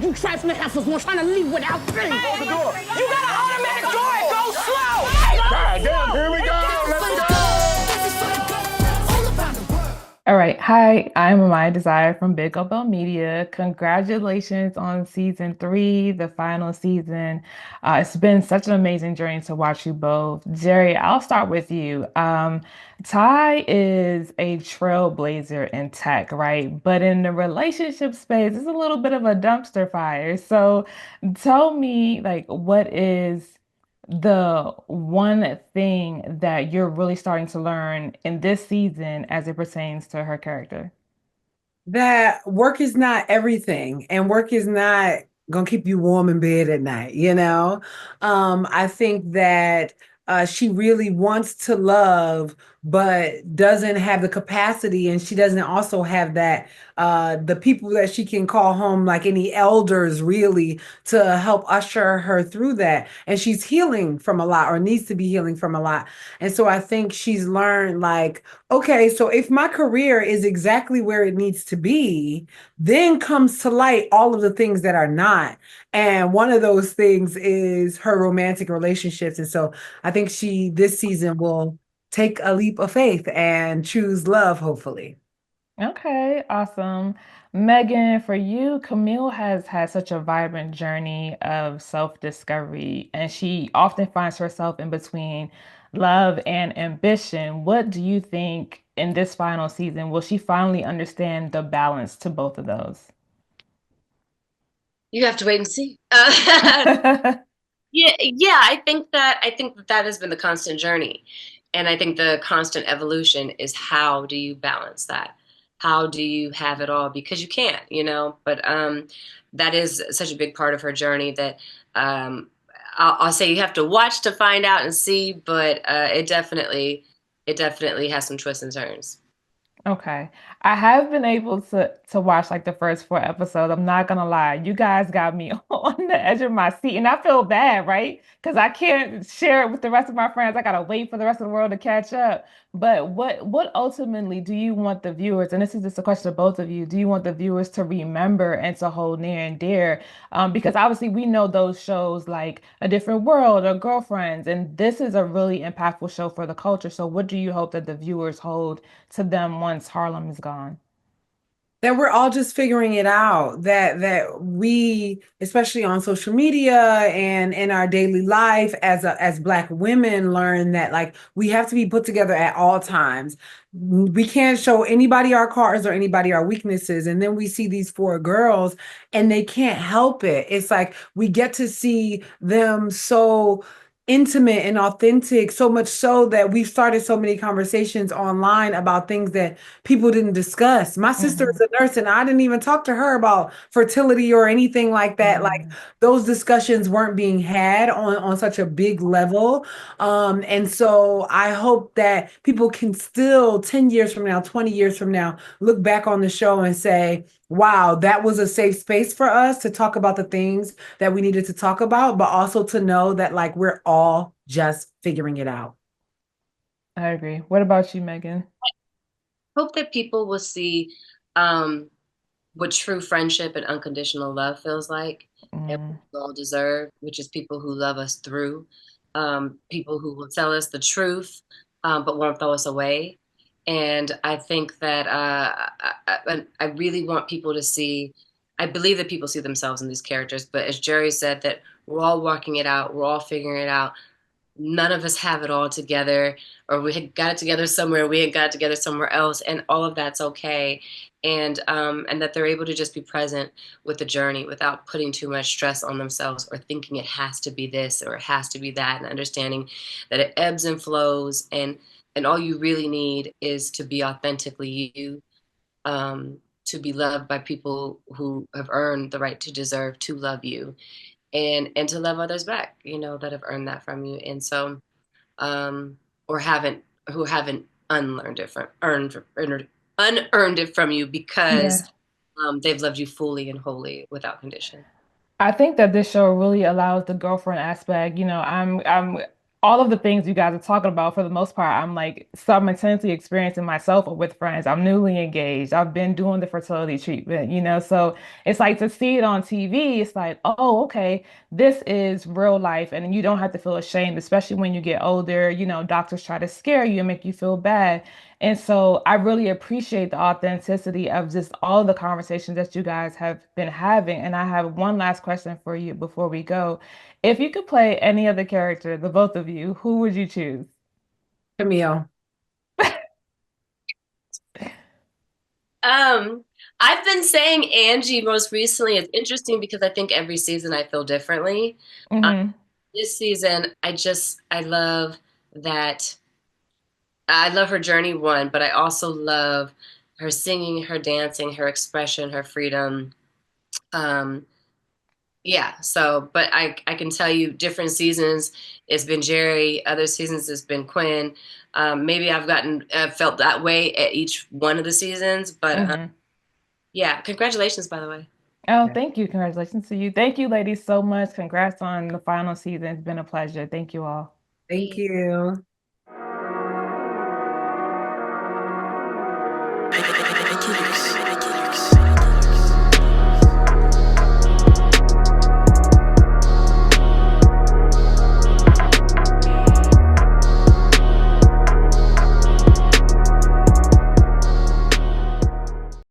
you trifling heifers want trying to leave without pay. Close the door. You got an automatic door, it goes slow. God damn, here we go. Let's go. All right. Hi, I'm Amaya Desire from Big Up Bell Media. Congratulations on season 3, the final season. It's been such an amazing journey to watch you both. Jerry, I'll start with you. Ty is a trailblazer in tech, right? But in the relationship space, it's a little bit of a dumpster fire. So tell me, like, what is the one thing that you're really starting to learn in this season as it pertains to her character? That work is not everything, and work is not gonna keep you warm in bed at night, you know? I think that she really wants to love, but doesn't have the capacity, and she doesn't also have that the people that she can call home, like any elders, really, to help usher her through that. And she's healing from a lot, or needs to be healing from a lot. And so I think she's learned, like, okay, so if my career is exactly where it needs to be, then comes to light all of the things that are not. And one of those things is her romantic relationships. And so I think she, this season, will take a leap of faith and choose love, hopefully. Okay, awesome. Megan, for you, Camille has had such a vibrant journey of self-discovery, and she often finds herself in between love and ambition. What do you think in this final season? Will she finally understand the balance to both of those? You have to wait and see. Yeah. I think that has been the constant journey, and I think the constant evolution is how do you balance that? How do you have it all? Because you can't, you know. But that is such a big part of her journey that um, I'll say you have to watch to find out and see. But it definitely has some twists and turns. Okay. I have been able to watch like the first 4 episodes. I'm not gonna lie. You guys got me on the edge of my seat and I feel bad, right? Because I can't share it with the rest of my friends. I gotta wait for the rest of the world to catch up. But what ultimately do you want the viewers, and this is just a question to both of you, do you want the viewers to remember and to hold near and dear? Because obviously we know those shows like A Different World or Girlfriends, and this is a really impactful show for the culture. So what do you hope that the viewers hold to them once Harlem is gone? That we're all just figuring it out, that we, especially on social media and in our daily life as Black women, learn that, like, we have to be put together at all times. We can't show anybody our cards or anybody our weaknesses. And then we see these 4 girls and they can't help it. It's like we get to see them so intimate and authentic, so much so that we've started so many conversations online about things that people didn't discuss. My sister is Mhm. a nurse, and I didn't even talk to her about fertility or anything like that. Like, Mhm. those discussions weren't being had on such a big level. And so I hope that people can still 10 years from now, 20 years from now, look back on the show and say, wow, that was a safe space for us to talk about the things that we needed to talk about, but also to know that, like, we're all just figuring it out. I agree. What about you, Megan? Hope that people will see um, what true friendship and unconditional love feels like, and what Mm, we all deserve, which is people who love us through, people who will tell us the truth, but won't throw us away. And I think that I really want people to see. I believe that people see themselves in these characters, but as Jerry said, that we're all working it out, we're all figuring it out. None of us have it all together, or we had got it together somewhere, we had got it together somewhere else, and all of that's okay. And that they're able to just be present with the journey without putting too much stress on themselves or thinking it has to be this or it has to be that, and understanding that it ebbs and flows, and all you really need is to be authentically you, to be loved by people who have earned the right to deserve to love you, and to love others back, that have earned that from you. And so um or haven't who haven't unlearned it from earned unearned it from you, because yeah. they've loved you fully and wholly without condition. I think that this show really allows the girlfriend aspect. I'm all of the things you guys are talking about, for the most part, I'm like simultaneously experiencing myself or with friends. I'm newly engaged. I've been doing the fertility treatment, so it's like to see it on TV, it's like, oh, okay, this is real life. And you don't have to feel ashamed, especially when you get older. Doctors try to scare you and make you feel bad. And so I really appreciate the authenticity of just all the conversations that you guys have been having. And I have one last question for you before we go. If you could play any other character, the both of you, who would you choose? Camille. Um, I've been saying Angie most recently. It's interesting because I think every season I feel differently. Um, Hmm. this season, I love that. I love her journey one, but I also love her singing, her dancing, her expression, her freedom. Um, yeah. So, but I can tell you, different seasons it's been Jerry, other seasons it's been Quinn. Maybe I've felt that way at each one of the seasons, but Hmm. yeah. Congratulations, by the way. Oh, thank you. Congratulations to you. Thank you, ladies, so much. Congrats on the final season. It's been a pleasure. Thank you all. Thank you. Precipice.